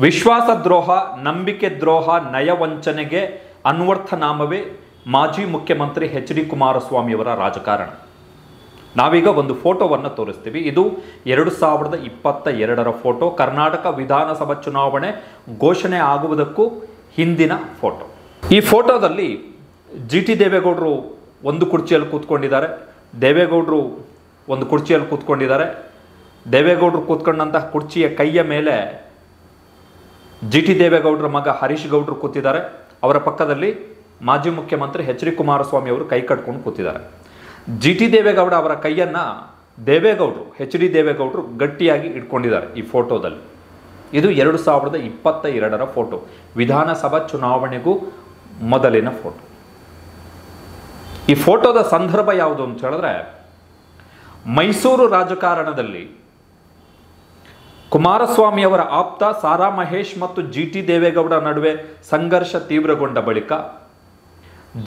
ವಿಶ್ವಾಸದ್ರೋಹ, ನಂಬಿಕೆ ದ್ರೋಹ, ನಯವಂಚನೆಗೆ ಅನ್ವರ್ಥನಾಮವೇ ಮಾಜಿ ಮುಖ್ಯಮಂತ್ರಿ ಎಚ್ ಡಿ ಕುಮಾರಸ್ವಾಮಿಯವರ ರಾಜಕಾರಣ. ನಾವೀಗ ಒಂದು ಫೋಟೋವನ್ನು ತೋರಿಸ್ತೀವಿ. ಇದು 2022ರ ಫೋಟೋ. ಕರ್ನಾಟಕ ವಿಧಾನಸಭಾ ಚುನಾವಣೆ ಘೋಷಣೆ ಆಗುವುದಕ್ಕೂ ಹಿಂದಿನ ಫೋಟೋ. ಈ ಫೋಟೋದಲ್ಲಿ ಜಿ ಟಿ ದೇವೇಗೌಡರು ಒಂದು ಕುರ್ಚಿಯಲ್ಲಿ ಕೂತ್ಕೊಂಡಿದ್ದಾರೆ, ದೇವೇಗೌಡರು ಒಂದು ಕುರ್ಚಿಯಲ್ಲಿ ಕೂತ್ಕೊಂಡಿದ್ದಾರೆ. ದೇವೇಗೌಡರು ಕೂತ್ಕೊಂಡಂತಹ ಕುರ್ಚಿಯ ಕೈಯ ಮೇಲೆ ಜಿ ಟಿ ದೇವೇಗೌಡರ ಮಗ ಹರೀಶ್ ಗೌಡರು ಕೂತಿದ್ದಾರೆ. ಅವರ ಪಕ್ಕದಲ್ಲಿ ಮಾಜಿ ಮುಖ್ಯಮಂತ್ರಿ ಎಚ್ ಡಿ ಕುಮಾರಸ್ವಾಮಿ ಅವರು ಕೈ ಕಟ್ಕೊಂಡು ಕೂತಿದ್ದಾರೆ. ಜಿ ಟಿ ದೇವೇಗೌಡ ಅವರ ಕೈಯನ್ನು ದೇವೇಗೌಡರು, ಎಚ್ ಡಿ ದೇವೇಗೌಡರು ಗಟ್ಟಿಯಾಗಿ ಇಟ್ಕೊಂಡಿದ್ದಾರೆ ಈ ಫೋಟೋದಲ್ಲಿ. ಇದು 2022ರ ಫೋಟೋ, ವಿಧಾನಸಭಾ ಚುನಾವಣೆಗೂ ಮೊದಲಿನ ಫೋಟೋ. ಈ ಫೋಟೋದ ಸಂದರ್ಭ ಯಾವುದು ಅಂತ ಹೇಳಿದ್ರೆ, ಮೈಸೂರು ರಾಜಕಾರಣದಲ್ಲಿ ಕುಮಾರಸ್ವಾಮಿ ಅವರ ಆಪ್ತ ಸಾರಾ ಮಹೇಶ್ ಮತ್ತು ಜಿ ಟಿ ದೇವೇಗೌಡ ನಡುವೆ ಸಂಘರ್ಷ ತೀವ್ರಗೊಂಡ ಬಳಿಕ,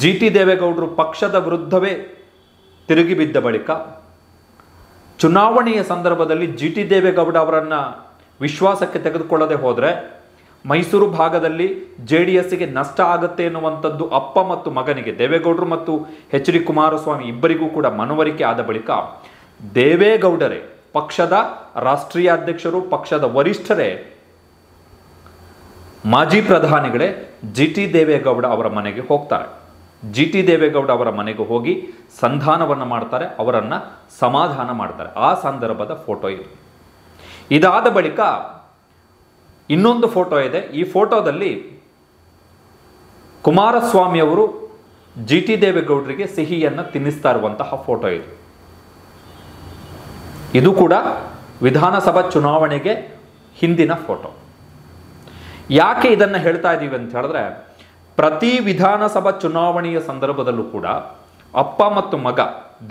ಜಿ ಟಿ ದೇವೇಗೌಡರು ಪಕ್ಷದ ವಿರುದ್ಧವೇ ತಿರುಗಿ ಬಿದ್ದ ಬಳಿಕ, ಚುನಾವಣೆಯ ಸಂದರ್ಭದಲ್ಲಿ ಜಿ ಟಿ ದೇವೇಗೌಡ ಅವರನ್ನು ವಿಶ್ವಾಸಕ್ಕೆ ತೆಗೆದುಕೊಳ್ಳದೆ ಹೋದರೆ ಮೈಸೂರು ಭಾಗದಲ್ಲಿ JDSಗೆ ನಷ್ಟ ಆಗುತ್ತೆ ಎನ್ನುವಂಥದ್ದು ಅಪ್ಪ ಮತ್ತು ಮಗನಿಗೆ, ದೇವೇಗೌಡರು ಮತ್ತು ಎಚ್ ಡಿ ಕುಮಾರಸ್ವಾಮಿ ಇಬ್ಬರಿಗೂ ಕೂಡ ಮನವರಿಕೆ ಆದ ಬಳಿಕ, ದೇವೇಗೌಡರೇ ಪಕ್ಷದ ರಾಷ್ಟ್ರೀಯ ಅಧ್ಯಕ್ಷರು, ಪಕ್ಷದ ವರಿಷ್ಠರೇ, ಮಾಜಿ ಪ್ರಧಾನಿಗಳೇ ಜಿ ಟಿ ದೇವೇಗೌಡ ಅವರ ಮನೆಗೆ ಹೋಗ್ತಾರೆ. ಜಿ ಟಿ ದೇವೇಗೌಡ ಅವರ ಮನೆಗೆ ಹೋಗಿ ಸಂಧಾನವನ್ನು ಮಾಡ್ತಾರೆ, ಅವರನ್ನು ಸಮಾಧಾನ ಮಾಡ್ತಾರೆ. ಆ ಸಂದರ್ಭದ ಫೋಟೋ ಇದು. ಇದಾದ ಬಳಿಕ ಇನ್ನೊಂದು ಫೋಟೋ ಇದೆ. ಈ ಫೋಟೋದಲ್ಲಿ ಕುಮಾರಸ್ವಾಮಿ ಅವರು ಜಿ ಟಿ ದೇವೇಗೌಡರಿಗೆ ಸಿಹಿಯನ್ನು ತಿನ್ನಿಸ್ತಾ ಇರುವಂತಹ ಫೋಟೋ ಇದು. ಇದು ಕೂಡ ವಿಧಾನಸಭಾ ಚುನಾವಣೆಗೆ ಹಿಂದಿನ ಫೋಟೋ. ಯಾಕೆ ಇದನ್ನು ಹೇಳ್ತಾ ಇದ್ದೀವಿ ಅಂತ ಹೇಳಿದ್ರೆ, ಪ್ರತಿ ವಿಧಾನಸಭಾ ಚುನಾವಣೆಯ ಸಂದರ್ಭದಲ್ಲೂ ಕೂಡ ಅಪ್ಪ ಮತ್ತು ಮಗ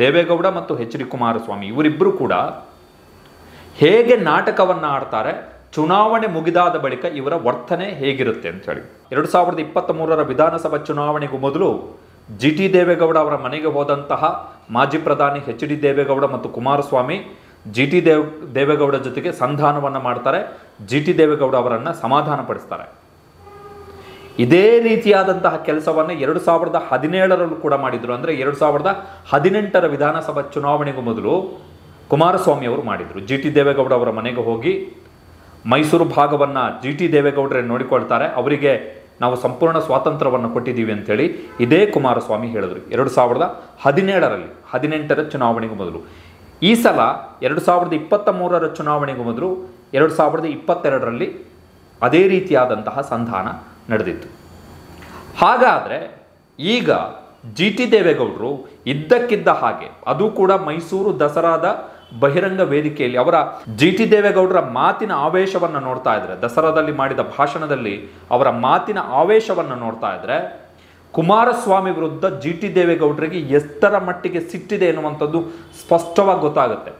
ದೇವೇಗೌಡ ಮತ್ತು ಎಚ್ ಡಿ ಕುಮಾರಸ್ವಾಮಿ ಇವರಿಬ್ಬರು ಕೂಡ ಹೇಗೆ ನಾಟಕವನ್ನು ಆಡ್ತಾರೆ, ಚುನಾವಣೆ ಮುಗಿದಾದ ಬಳಿಕ ಇವರ ವರ್ತನೆ ಹೇಗಿರುತ್ತೆ ಅಂತ ಹೇಳಿ. 2023ರ ವಿಧಾನಸಭಾ ಚುನಾವಣೆಗೂ ಮೊದಲು ಜಿ ಟಿ ದೇವೇಗೌಡ ಅವರ ಮನೆಗೆ ಹೋದಂತಹ ಮಾಜಿ ಪ್ರಧಾನಿ ಎಚ್ ಡಿ ದೇವೇಗೌಡ ಮತ್ತು ಕುಮಾರಸ್ವಾಮಿ ಜಿ ಟಿ ದೇವೇಗೌಡ ಜೊತೆಗೆ ಸಂಧಾನವನ್ನು ಮಾಡ್ತಾರೆ, ಜಿ ಟಿ ದೇವೇಗೌಡ ಅವರನ್ನು ಸಮಾಧಾನ ಪಡಿಸ್ತಾರೆ. ಇದೇ ರೀತಿಯಾದಂತಹ ಕೆಲಸವನ್ನು 2017ರಲ್ಲೂ ಕೂಡ ಮಾಡಿದ್ರು. ಅಂದರೆ 2018ರ ವಿಧಾನಸಭಾ ಚುನಾವಣೆಗೂ ಮೊದಲು ಕುಮಾರಸ್ವಾಮಿ ಅವರು ಮಾಡಿದರು. ಜಿ ಟಿ ದೇವೇಗೌಡ ಅವರ ಮನೆಗೆ ಹೋಗಿ ಮೈಸೂರು ಭಾಗವನ್ನು ಜಿ ಟಿ ದೇವೇಗೌಡರೇ ನೋಡಿಕೊಳ್ತಾರೆ, ಅವರಿಗೆ ನಾವು ಸಂಪೂರ್ಣ ಸ್ವಾತಂತ್ರ್ಯವನ್ನು ಕೊಟ್ಟಿದ್ದೀವಿ ಅಂತೇಳಿ ಇದೇ ಕುಮಾರಸ್ವಾಮಿ ಹೇಳಿದ್ರು 2017ರಲ್ಲಿ, 18ರ ಚುನಾವಣೆಗೂ ಮೊದಲು. ಈ ಸಲ 2023ರ ಚುನಾವಣೆಗೂ ಮೊದಲು 2022ರಲ್ಲಿ ಅದೇ ರೀತಿಯಾದಂತಹ ಸಂಧಾನ ನಡೆದಿತ್ತು. ಹಾಗಾದರೆ ಈಗ ಜಿ ಟಿ ದೇವೇಗೌಡರು ಇದ್ದಕ್ಕಿದ್ದ ಹಾಗೆ, ಅದು ಕೂಡ ಮೈಸೂರು ದಸರಾದ ಬಹಿರಂಗ ವೇದಿಕೆಯಲ್ಲಿ ಅವರ ಜಿ ಟಿ ದೇವೇಗೌಡರ ಮಾತಿನ ಆವೇಶವನ್ನು ನೋಡ್ತಾ ಇದ್ರೆ, ದಸರಾದಲ್ಲಿ ಮಾಡಿದ ಭಾಷಣದಲ್ಲಿ ಅವರ ಮಾತಿನ ಆವೇಶವನ್ನು ನೋಡ್ತಾ ಇದ್ರೆ, ಕುಮಾರಸ್ವಾಮಿ ವಿರುದ್ಧ ಜಿ ಟಿ ದೇವೇಗೌಡರಿಗೆ ಎಷ್ಟರ ಮಟ್ಟಿಗೆ ಸಿಟ್ಟಿದೆ ಎನ್ನುವಂಥದ್ದು ಸ್ಪಷ್ಟವಾಗಿ ಗೊತ್ತಾಗುತ್ತೆ.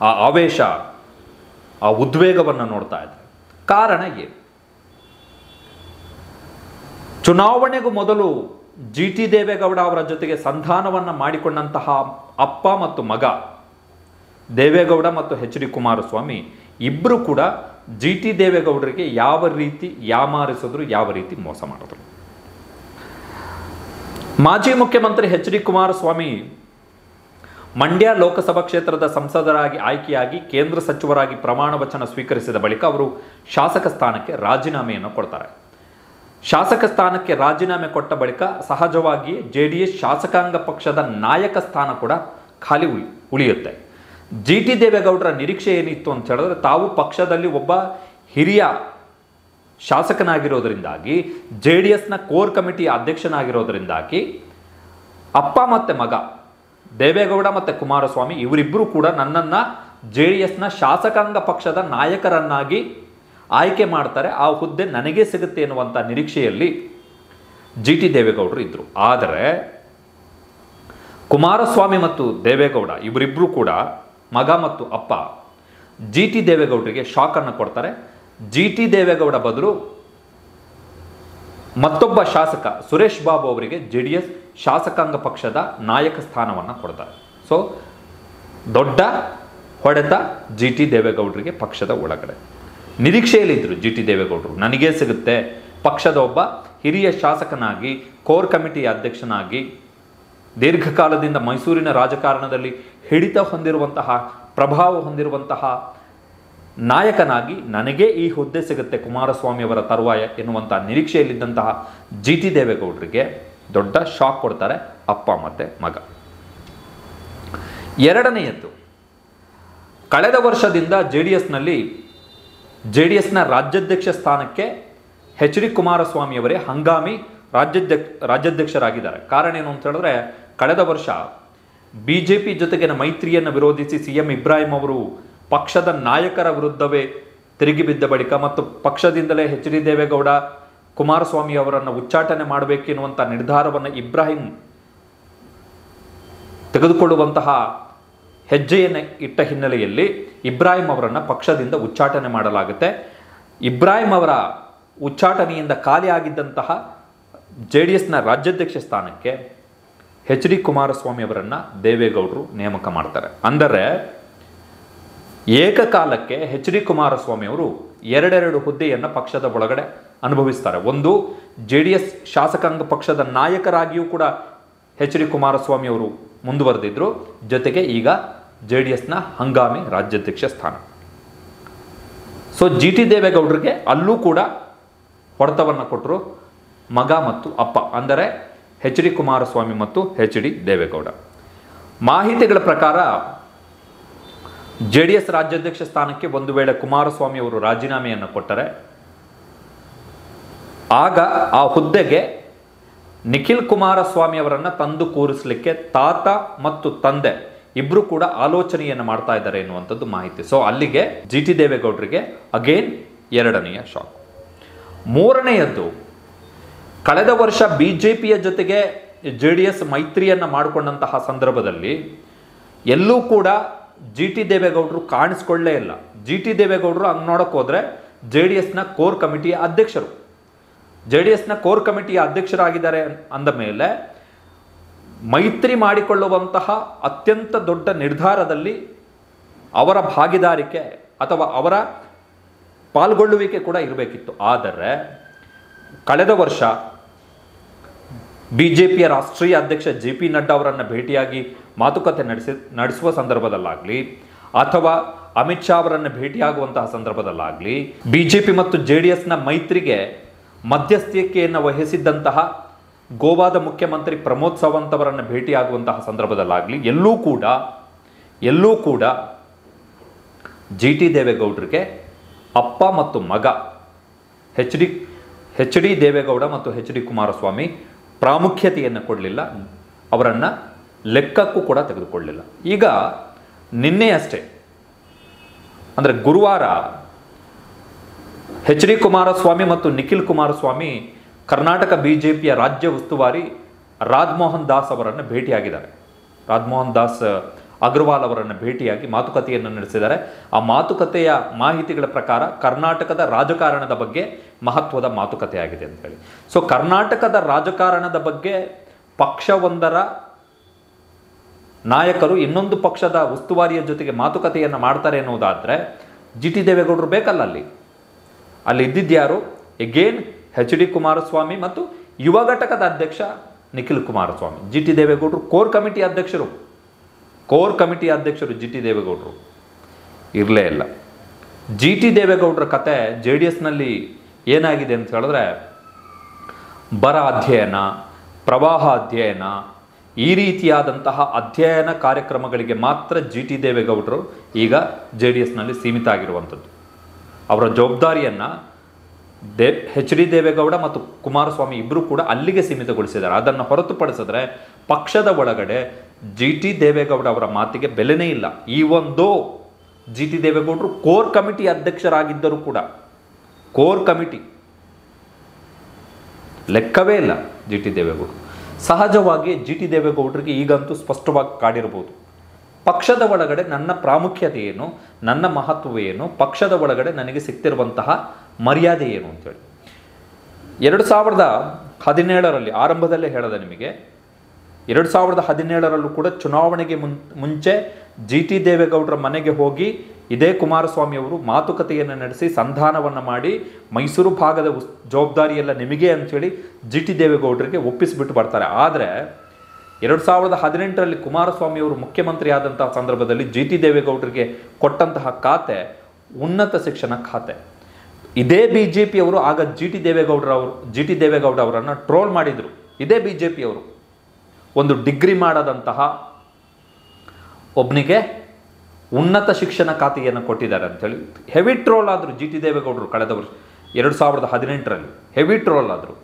ಆ ಆವೇಶ, ಆ ಉದ್ವೇಗವನ್ನು ನೋಡ್ತಾ ಇದ್ರೆ ಕಾರಣ ಏನು? ಚುನಾವಣೆಗೂ ಮೊದಲು ಜಿ ಟಿ ದೇವೇಗೌಡ ಅವರ ಜೊತೆಗೆ ಸಂಧಾನವನ್ನು ಮಾಡಿಕೊಂಡಂತಹ ಅಪ್ಪ ಮತ್ತು ಮಗ ದೇವೇಗೌಡ ಮತ್ತು ಎಚ್ ಡಿ ಕುಮಾರಸ್ವಾಮಿ ಇಬ್ಬರು ಕೂಡ ಜಿ ಟಿ ದೇವೇಗೌಡರಿಗೆ ಯಾವ ರೀತಿ ಯಾಮಾರಿಸಿದ್ರು, ಯಾವ ರೀತಿ ಮೋಸ ಮಾಡಿದ್ರು. ಮಾಜಿ ಮುಖ್ಯಮಂತ್ರಿ ಎಚ್ ಡಿ ಕುಮಾರಸ್ವಾಮಿ ಮಂಡ್ಯ ಲೋಕಸಭಾ ಕ್ಷೇತ್ರದ ಸಂಸದರಾಗಿ ಆಯ್ಕೆಯಾಗಿ ಕೇಂದ್ರ ಸಚಿವರಾಗಿ ಪ್ರಮಾಣ ವಚನ ಸ್ವೀಕರಿಸಿದ ಬಳಿಕ ಅವರು ಶಾಸಕ ಸ್ಥಾನಕ್ಕೆ ರಾಜೀನಾಮೆಯನ್ನು ಕೊಡ್ತಾರೆ. ಶಾಸಕ ಸ್ಥಾನಕ್ಕೆ ರಾಜೀನಾಮೆ ಕೊಟ್ಟ ಬಳಿಕ ಸಹಜವಾಗಿ JDS ಶಾಸಕಾಂಗ ಪಕ್ಷದ ನಾಯಕ ಸ್ಥಾನ ಕೂಡ ಖಾಲಿ ಉಳಿಯುತ್ತೆ. ಜಿ ಟಿ ದೇವೇಗೌಡರ ನಿರೀಕ್ಷೆ ಏನಿತ್ತು ಅಂತ ಹೇಳಿದ್ರೆ, ತಾವು ಪಕ್ಷದಲ್ಲಿ ಒಬ್ಬ ಹಿರಿಯ ಶಾಸಕನಾಗಿರೋದರಿಂದಾಗಿ, JDSನ ಕೋರ್ ಕಮಿಟಿಯ ಅಧ್ಯಕ್ಷನಾಗಿರೋದರಿಂದಾಗಿ ಅಪ್ಪ ಮತ್ತು ಮಗ ದೇವೇಗೌಡ ಮತ್ತು ಕುಮಾರಸ್ವಾಮಿ ಇವರಿಬ್ಬರು ಕೂಡ ನನ್ನನ್ನು JDSನ ಶಾಸಕಾಂಗ ಪಕ್ಷದ ನಾಯಕರನ್ನಾಗಿ ಆಯ್ಕೆ ಮಾಡ್ತಾರೆ, ಆ ಹುದ್ದೆ ನನಗೇ ಸಿಗುತ್ತೆ ಎನ್ನುವಂಥ ನಿರೀಕ್ಷೆಯಲ್ಲಿ ಜಿ ಟಿ ದೇವೇಗೌಡರು ಇದ್ದರು. ಆದರೆ ಕುಮಾರಸ್ವಾಮಿ ಮತ್ತು ದೇವೇಗೌಡ ಇವರಿಬ್ಬರು ಕೂಡ, ಮಗ ಮತ್ತು ಅಪ್ಪ, ಜಿ ಟಿ ದೇವೇಗೌಡರಿಗೆ ಶಾಕನ್ನು ಕೊಡ್ತಾರೆ. ಜಿ ಟಿ ದೇವೇಗೌಡ ಬದಲು ಮತ್ತೊಬ್ಬ ಶಾಸಕ ಸುರೇಶ್ ಬಾಬು ಅವರಿಗೆ JDS ಶಾಸಕಾಂಗ ಪಕ್ಷದ ನಾಯಕ ಸ್ಥಾನವನ್ನು ಕೊಡ್ತಾರೆ. ಸೊ ದೊಡ್ಡ ಹೊಡೆತ ಜಿ ಟಿ ದೇವೇಗೌಡರಿಗೆ ಪಕ್ಷದ ಒಳಗಡೆ. ನಿರೀಕ್ಷೆಯಲ್ಲಿದ್ದರು ಜಿ ಟಿ ದೇವೇಗೌಡರು. ನನಗೇ ಸಿಗುತ್ತೆ, ಪಕ್ಷದ ಒಬ್ಬ ಹಿರಿಯ ಶಾಸಕನಾಗಿ, ಕೋರ್ ಕಮಿಟಿಯ ಅಧ್ಯಕ್ಷನಾಗಿ, ದೀರ್ಘಕಾಲದಿಂದ ಮೈಸೂರಿನ ರಾಜಕಾರಣದಲ್ಲಿ ಹಿಡಿತ ಹೊಂದಿರುವಂತಹ, ಪ್ರಭಾವ ಹೊಂದಿರುವಂತಹ ನಾಯಕನಾಗಿ ನನಗೇ ಈ ಹುದ್ದೆ ಸಿಗುತ್ತೆ ಕುಮಾರಸ್ವಾಮಿ ಅವರ ತರುವಾಯ ಎನ್ನುವಂತಹ ನಿರೀಕ್ಷೆಯಲ್ಲಿದ್ದಂತಹ ಜಿ ಟಿ ದೇವೇಗೌಡರಿಗೆ ದೊಡ್ಡ ಶಾಕ್ ಕೊಡ್ತಾರೆ ಅಪ್ಪ ಮತ್ತು ಮಗ. ಎರಡನೆಯದ್ದು, ಕಳೆದ ವರ್ಷದಿಂದ ಜೆ ಡಿ ಎಸ್ನ ರಾಜ್ಯಾಧ್ಯಕ್ಷ ಸ್ಥಾನಕ್ಕೆ ಎಚ್ ಡಿ ಕುಮಾರಸ್ವಾಮಿಯವರೇ ಹಂಗಾಮಿ ರಾಜ್ಯಾಧ್ಯಕ್ಷರಾಗಿದ್ದಾರೆ. ಕಾರಣ ಏನು ಅಂತ ಹೇಳಿದ್ರೆ, ಕಳೆದ ವರ್ಷ BJP ಜೊತೆಗಿನ ಮೈತ್ರಿಯನ್ನು ವಿರೋಧಿಸಿ CM ಇಬ್ರಾಹಿಂ ಅವರು ಪಕ್ಷದ ನಾಯಕರ ವಿರುದ್ಧವೇ ತಿರುಗಿ ಬಿದ್ದ ಬಳಿಕ ಮತ್ತು ಪಕ್ಷದಿಂದಲೇ ಎಚ್ ಡಿ ದೇವೇಗೌಡ ಕುಮಾರಸ್ವಾಮಿ ಅವರನ್ನು ಉಚ್ಚಾಟನೆ ಮಾಡಬೇಕೆನ್ನುವಂಥ ನಿರ್ಧಾರವನ್ನು ಇಬ್ರಾಹಿಂ ತೆಗೆದುಕೊಳ್ಳುವಂತಹ ಹೆಜ್ಜೆಯನ್ನು ಇಟ್ಟ ಹಿನ್ನೆಲೆಯಲ್ಲಿ ಇಬ್ರಾಹಿಂ ಅವರನ್ನು ಪಕ್ಷದಿಂದ ಉಚ್ಚಾಟನೆ ಮಾಡಲಾಗುತ್ತೆ. ಇಬ್ರಾಹಿಂ ಅವರ ಉಚ್ಚಾಟನೆಯಿಂದ ಖಾಲಿಯಾಗಿದ್ದಂತಹ JDSನ ರಾಜ್ಯಾಧ್ಯಕ್ಷ ಸ್ಥಾನಕ್ಕೆ ಎಚ್ ಡಿ ಕುಮಾರಸ್ವಾಮಿ ಅವರನ್ನು ದೇವೇಗೌಡರು ನೇಮಕ ಮಾಡ್ತಾರೆ. ಅಂದರೆ ಏಕಕಾಲಕ್ಕೆ ಎಚ್ ಡಿ ಕುಮಾರಸ್ವಾಮಿ ಅವರು ಎರಡೆರಡು ಹುದ್ದೆಯನ್ನು ಪಕ್ಷದ ಒಳಗಡೆ ಅನುಭವಿಸ್ತಾರೆ. ಒಂದು, JDS ಶಾಸಕಾಂಗ ಪಕ್ಷದ ನಾಯಕರಾಗಿಯೂ ಕೂಡ ಎಚ್ ಡಿ ಕುಮಾರಸ್ವಾಮಿ ಅವರು ಮುಂದುವರೆದಿದ್ರು, ಜೊತೆಗೆ ಈಗ JDSನ ಹಂಗಾಮಿ ರಾಜ್ಯಾಧ್ಯಕ್ಷ ಸ್ಥಾನ. ಸೊ ಜಿ ಟಿ ದೇವೇಗೌಡರಿಗೆ ಅಲ್ಲೂ ಕೂಡ ಹೊಡೆತವನ್ನು ಕೊಟ್ಟರು ಮಗ ಮತ್ತು ಅಪ್ಪ, ಅಂದರೆ ಎಚ್ ಡಿ ಕುಮಾರಸ್ವಾಮಿ ಮತ್ತು ಎಚ್ ಡಿ ದೇವೇಗೌಡ. ಮಾಹಿತಿಗಳ ಪ್ರಕಾರ JDS ರಾಜ್ಯಾಧ್ಯಕ್ಷ ಸ್ಥಾನಕ್ಕೆ ಒಂದು ವೇಳೆ ಕುಮಾರಸ್ವಾಮಿ ಅವರು ರಾಜೀನಾಮೆಯನ್ನು ಕೊಟ್ಟರೆ ಆಗ ಆ ಹುದ್ದೆಗೆ ನಿಖಿಲ್ ಕುಮಾರಸ್ವಾಮಿ ಅವರನ್ನು ತಂದು ಕೂರಿಸಲಿಕ್ಕೆ ತಾತ ಮತ್ತು ತಂದೆ ಇಬ್ಬರು ಕೂಡ ಆಲೋಚನೆಯನ್ನು ಮಾಡ್ತಾ ಇದ್ದಾರೆ ಎನ್ನುವಂಥದ್ದು ಮಾಹಿತಿ. ಸೊ ಅಲ್ಲಿಗೆ ಜಿ ಟಿ ದೇವೇಗೌಡರಿಗೆ ಅಗೇನ್ ಎರಡನೆಯ ಶಾಕ್. ಮೂರನೆಯದ್ದು, ಕಳೆದ ವರ್ಷ BJPಯ ಜೊತೆಗೆ JDS ಮೈತ್ರಿಯನ್ನು ಮಾಡಿಕೊಂಡಂತಹ ಸಂದರ್ಭದಲ್ಲಿ ಎಲ್ಲೂ ಕೂಡ ಜಿ ಟಿ ದೇವೇಗೌಡರು ಕಾಣಿಸ್ಕೊಳ್ಳೇ ಇಲ್ಲ. ಜಿ ಟಿ ದೇವೇಗೌಡರು ಹಂಗೆ ನೋಡೋಕೆ ಹೋದರೆ JDSನ ಕೋರ್ ಕಮಿಟಿಯ ಅಧ್ಯಕ್ಷರು, JDSನ ಕೋರ್ ಕಮಿಟಿಯ ಅಧ್ಯಕ್ಷರಾಗಿದ್ದಾರೆ ಅಂದ ಮೇಲೆ ಮೈತ್ರಿ ಮಾಡಿಕೊಳ್ಳುವಂತಹ ಅತ್ಯಂತ ದೊಡ್ಡ ನಿರ್ಧಾರದಲ್ಲಿ ಅವರ ಭಾಗಿದಾರಿಕೆ ಅಥವಾ ಅವರ ಪಾಲ್ಗೊಳ್ಳುವಿಕೆ ಕೂಡ ಇರಬೇಕಿತ್ತು. ಆದರೆ ಕಳೆದ ವರ್ಷ BJPಯ ರಾಷ್ಟ್ರೀಯ ಅಧ್ಯಕ್ಷ JP ನಡ್ಡಾ ಅವರನ್ನು ಭೇಟಿಯಾಗಿ ಮಾತುಕತೆ ನಡೆಸುವ ಸಂದರ್ಭದಲ್ಲಾಗಲಿ ಅಥವಾ ಅಮಿತ್ ಶಾ ಅವರನ್ನು ಭೇಟಿಯಾಗುವಂತಹ ಸಂದರ್ಭದಲ್ಲಾಗಲಿ BJP ಮತ್ತು JDSನ ಮೈತ್ರಿಗೆ ಮಧ್ಯಸ್ಥಿಕೆಯನ್ನು ವಹಿಸಿದ್ದಂತಹ ಗೋವಾದ ಮುಖ್ಯಮಂತ್ರಿ ಪ್ರಮೋದ್ ಸಾವಂತ್ ಅವರನ್ನು ಭೇಟಿಯಾಗುವಂತಹ ಸಂದರ್ಭದಲ್ಲಾಗಲಿ ಎಲ್ಲೂ ಕೂಡ ಜಿ ಟಿ ದೇವೇಗೌಡರಿಗೆ ಅಪ್ಪ ಮತ್ತು ಮಗ ಎಚ್ ಡಿ ದೇವೇಗೌಡ ಮತ್ತು ಎಚ್ ಡಿ ಕುಮಾರಸ್ವಾಮಿ ಪ್ರಾಮುಖ್ಯತೆಯನ್ನು ಕೊಡಲಿಲ್ಲ, ಅವರನ್ನು ಲೆಕ್ಕಕ್ಕೂ ಕೂಡ ತೆಗೆದುಕೊಳ್ಳಲಿಲ್ಲ. ಈಗ ನಿನ್ನೆಯಷ್ಟೇ ಅಂದರೆ ಗುರುವಾರ ಎಚ್ ಡಿ ಕುಮಾರಸ್ವಾಮಿ ಮತ್ತು ನಿಖಿಲ್ ಕುಮಾರಸ್ವಾಮಿ ಕರ್ನಾಟಕ BJPಯ ರಾಜ್ಯ ಉಸ್ತುವಾರಿ ರಾಜ್ಮೋಹನ್ ದಾಸ್ ಅವರನ್ನು ಭೇಟಿಯಾಗಿದ್ದಾರೆ. ರಾಜ್ಮೋಹನ್ ದಾಸ್ ಅಗ್ರವಾಲ್ ಅವರನ್ನು ಭೇಟಿಯಾಗಿ ಮಾತುಕತೆಯನ್ನು ನಡೆಸಿದ್ದಾರೆ. ಆ ಮಾತುಕತೆಯ ಮಾಹಿತಿಗಳ ಪ್ರಕಾರ ಕರ್ನಾಟಕದ ರಾಜಕಾರಣದ ಬಗ್ಗೆ ಮಹತ್ವದ ಮಾತುಕತೆ ಆಗಿದೆ ಅಂತ ಹೇಳಿ. ಸೊ ಕರ್ನಾಟಕದ ರಾಜಕಾರಣದ ಬಗ್ಗೆ ಪಕ್ಷವೊಂದರ ನಾಯಕರು ಇನ್ನೊಂದು ಪಕ್ಷದ ಉಸ್ತುವಾರಿಯ ಜೊತೆಗೆ ಮಾತುಕತೆಯನ್ನು ಮಾಡ್ತಾರೆ ಎನ್ನುವುದಾದರೆ ಜಿ ಟಿ ದೇವೇಗೌಡರು ಬೇಕಲ್ಲ. ಅಲ್ಲಿ ಇದ್ದಿದ್ಯಾರು? ಎಗೇನ್ ಎಚ್ ಡಿ ಕುಮಾರಸ್ವಾಮಿ ಮತ್ತು ಯುವ ಘಟಕದ ಅಧ್ಯಕ್ಷ ನಿಖಿಲ್ ಕುಮಾರಸ್ವಾಮಿ. ಜಿ ಟಿ ದೇವೇಗೌಡರು ಕೋರ್ ಕಮಿಟಿ ಅಧ್ಯಕ್ಷರು ಜಿ ಟಿ ದೇವೇಗೌಡರು ಇರಲೇ ಇಲ್ಲ. ಜಿ ಟಿ ದೇವೇಗೌಡರ ಕತೆ JDSನಲ್ಲಿ ಏನಾಗಿದೆ ಅಂತ ಹೇಳಿದ್ರೆ, ಬರ ಅಧ್ಯಯನ, ಪ್ರವಾಹ ಅಧ್ಯಯನ, ಈ ರೀತಿಯಾದಂತಹ ಅಧ್ಯಯನ ಕಾರ್ಯಕ್ರಮಗಳಿಗೆ ಮಾತ್ರ ಜಿ ಟಿ ದೇವೇಗೌಡರು ಈಗ JDSನಲ್ಲಿ ಸೀಮಿತ ಆಗಿರುವಂಥದ್ದು. ಅವರ ಜವಾಬ್ದಾರಿಯನ್ನು ಎಚ್ ಡಿ ದೇವೇಗೌಡ ಮತ್ತು ಕುಮಾರಸ್ವಾಮಿ ಇಬ್ಬರು ಕೂಡ ಅಲ್ಲಿಗೆ ಸೀಮಿತಗೊಳಿಸಿದ್ದಾರೆ. ಅದನ್ನು ಹೊರತುಪಡಿಸಿದ್ರೆ ಪಕ್ಷದ ಒಳಗಡೆ ಜಿ ಟಿ ದೇವೇಗೌಡ ಅವರ ಮಾತಿಗೆ ಬೆಲೆನೇ ಇಲ್ಲ. ಈ ಒಂದು ಜಿ ಟಿ ದೇವೇಗೌಡರು ಕೋರ್ ಕಮಿಟಿ ಅಧ್ಯಕ್ಷರಾಗಿದ್ದರೂ ಕೂಡ ಕೋರ್ ಕಮಿಟಿ ಲೆಕ್ಕವೇ ಇಲ್ಲ ಜಿ ಟಿ ದೇವೇಗೌಡರು. ಸಹಜವಾಗಿ ಜಿ ಟಿ ದೇವೇಗೌಡರಿಗೆ ಈಗಂತೂ ಸ್ಪಷ್ಟವಾಗಿ ಕಾಡಿರಬಹುದು, ಪಕ್ಷದ ಒಳಗಡೆ ನನ್ನ ಪ್ರಾಮುಖ್ಯತೆ ಏನು, ನನ್ನ ಮಹತ್ವವೇನು, ಪಕ್ಷದ ಒಳಗಡೆ ನನಗೆ ಸಿಗ್ತಿರುವಂತಹ ಮರ್ಯಾದೆ ಏನು ಅಂತೇಳಿ. 2017ರಲ್ಲಿ ಆರಂಭದಲ್ಲೇ ಹೇಳಿದೆ ನಿಮಗೆ, 2017ರಲ್ಲೂ ಕೂಡ ಚುನಾವಣೆಗೆ ಮುಂಚೆ ಜಿ ಟಿ ದೇವೇಗೌಡರ ಮನೆಗೆ ಹೋಗಿ ಇದೇ ಕುಮಾರಸ್ವಾಮಿ ಅವರು ಮಾತುಕತೆಯನ್ನು ನಡೆಸಿ ಸಂಧಾನವನ್ನು ಮಾಡಿ ಮೈಸೂರು ಭಾಗದ ಜವಾಬ್ದಾರಿಯೆಲ್ಲ ನಿಮಗೆ ಅಂಥೇಳಿ ಜಿ ಟಿ ದೇವೇಗೌಡರಿಗೆ ಒಪ್ಪಿಸಿಬಿಟ್ಟು ಬರ್ತಾರೆ. ಆದರೆ 2018ರಲ್ಲಿ ಕುಮಾರಸ್ವಾಮಿ ಅವರು ಮುಖ್ಯಮಂತ್ರಿ ಆದಂತಹ ಸಂದರ್ಭದಲ್ಲಿ ಜಿ ಟಿ ದೇವೇಗೌಡರಿಗೆ ಕೊಟ್ಟಂತಹ ಖಾತೆ ಉನ್ನತ ಶಿಕ್ಷಣ ಖಾತೆ. ಇದೇ BJP ಅವರು ಆಗ ಜಿ ಟಿ ದೇವೇಗೌಡ ಅವರನ್ನು ಟ್ರೋಲ್ ಮಾಡಿದರು. ಇದೇ BJP ಅವರು ಒಂದು ಡಿಗ್ರಿ ಮಾಡದಂತಹ ಒಬ್ಬನಿಗೆ ಉನ್ನತ ಶಿಕ್ಷಣ ಖಾತೆಯನ್ನು ಕೊಟ್ಟಿದ್ದಾರೆ ಅಂಥೇಳಿ ಹೆವಿ ಟ್ರೋಲ್ ಆದರು ಜಿ ಟಿ ದೇವೇಗೌಡರು. ಕಳೆದ ವರ್ಷ 2018ರಲ್ಲಿ ಹೆವಿ ಟ್ರೋಲ್ ಆದರು.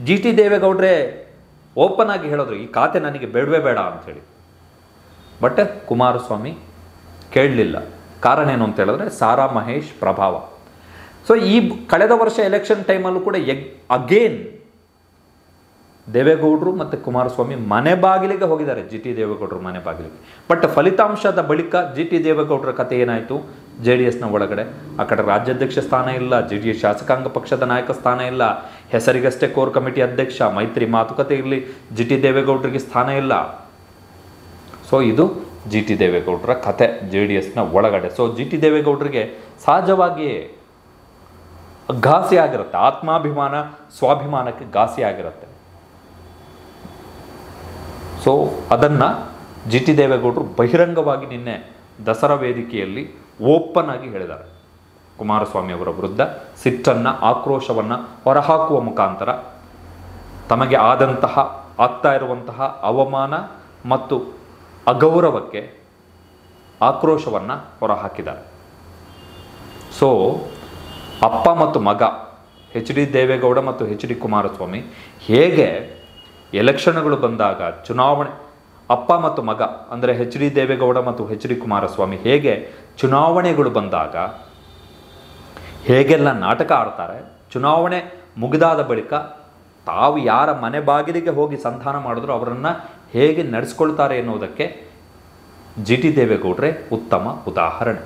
ಜಿ ಟಿ ದೇವೇಗೌಡರೇ ಓಪನ್ ಆಗಿ ಹೇಳಿದ್ರು, ಈ ಖಾತೆ ನನಗೆ ಬೇಡವೇ ಬೇಡ ಅಂಥೇಳಿ. ಬಟ್ ಕುಮಾರಸ್ವಾಮಿ ಕೇಳಲಿಲ್ಲ. ಕಾರಣ ಏನು ಅಂತ ಹೇಳಿದ್ರೆ ಸಾರಾ ಮಹೇಶ್ ಪ್ರಭಾವ. ಸೊ ಈ ಕಳೆದ ವರ್ಷ ಎಲೆಕ್ಷನ್ ಟೈಮಲ್ಲೂ ಕೂಡ ಅಗೇನ್ ದೇವೇಗೌಡರು ಮತ್ತು ಕುಮಾರಸ್ವಾಮಿ ಮನೆ ಬಾಗಿಲಿಗೆ ಹೋಗಿದ್ದಾರೆ, ಜಿ ಟಿ ದೇವೇಗೌಡರು ಮನೆ ಬಾಗಿಲಿಗೆ. ಬಟ್ ಫಲಿತಾಂಶದ ಬಳಿಕ ಜಿ ಟಿ ದೇವೇಗೌಡರ ಕಥೆ ಏನಾಯಿತು? JDSನ ಒಳಗಡೆ ಆ ಕಡೆ ರಾಜ್ಯಾಧ್ಯಕ್ಷ ಸ್ಥಾನ ಇಲ್ಲ, JDS ಶಾಸಕಾಂಗ ಪಕ್ಷದ ನಾಯಕ ಸ್ಥಾನ ಇಲ್ಲ, ಹೆಸರಿಗಷ್ಟೇ ಕೋರ್ ಕಮಿಟಿ ಅಧ್ಯಕ್ಷ, ಮೈತ್ರಿ ಮಾತುಕತೆ ಇರಲಿ, ಜಿ ಟಿ ದೇವೇಗೌಡರಿಗೆ ಸ್ಥಾನ ಇಲ್ಲ. ಸೊ ಇದು ಜಿ ಟಿ ದೇವೇಗೌಡರ ಕಥೆ JDSನ ಒಳಗಡೆ. ಸೊ ಜಿ ಟಿ ದೇವೇಗೌಡರಿಗೆ ಸಹಜವಾಗಿಯೇ ಘಾಸಿ ಆಗಿರುತ್ತೆ, ಆತ್ಮಾಭಿಮಾನ ಸ್ವಾಭಿಮಾನಕ್ಕೆ ಘಾಸಿ ಆಗಿರುತ್ತೆ. ಸೊ ಅದನ್ನು ಜಿ ಟಿ ದೇವೇಗೌಡರು ಬಹಿರಂಗವಾಗಿ ನಿನ್ನೆ ದಸರಾ ವೇದಿಕೆಯಲ್ಲಿ ಓಪನ್ ಆಗಿ ಹೇಳಿದ್ದಾರೆ. ಕುಮಾರಸ್ವಾಮಿ ಅವರ ವಿರುದ್ಧ ಸಿಟ್ಟನ್ನು, ಆಕ್ರೋಶವನ್ನು ಹೊರಹಾಕುವ ಮುಖಾಂತರ ತಮಗೆ ಆಗ್ತಾ ಇರುವಂತಹ ಅವಮಾನ ಮತ್ತು ಅಗೌರವಕ್ಕೆ ಆಕ್ರೋಶವನ್ನು ಹೊರಹಾಕಿದ್ದಾರೆ. ಸೊ ಅಪ್ಪ ಮತ್ತು ಮಗ ಎಚ್ ಡಿ ದೇವೇಗೌಡ ಮತ್ತು ಎಚ್ ಡಿ ಕುಮಾರಸ್ವಾಮಿ ಹೇಗೆ ಎಲೆಕ್ಷನ್ಗಳು ಬಂದಾಗ ಚುನಾವಣೆ, ಅಪ್ಪ ಮತ್ತು ಮಗ ಅಂದರೆ ಎಚ್ ಡಿ ದೇವೇಗೌಡ ಮತ್ತು ಎಚ್ ಡಿ ಕುಮಾರಸ್ವಾಮಿ ಹೇಗೆ ಚುನಾವಣೆಗಳು ಬಂದಾಗ ಹೇಗೆಲ್ಲ ನಾಟಕ ಆಡ್ತಾರೆ, ಚುನಾವಣೆ ಮುಗಿದಾದ ಬಳಿಕ ತಾವು ಯಾರ ಮನೆ ಬಾಗಿಲಿಗೆ ಹೋಗಿ ಸಂಧಾನ ಮಾಡಿದ್ರು ಅವರನ್ನು ಹೇಗೆ ನಡೆಸ್ಕೊಳ್ತಾರೆ ಎನ್ನುವುದಕ್ಕೆ ಜಿ ಟಿ ದೇವೇಗೌಡರೇ ಉತ್ತಮ ಉದಾಹರಣೆ.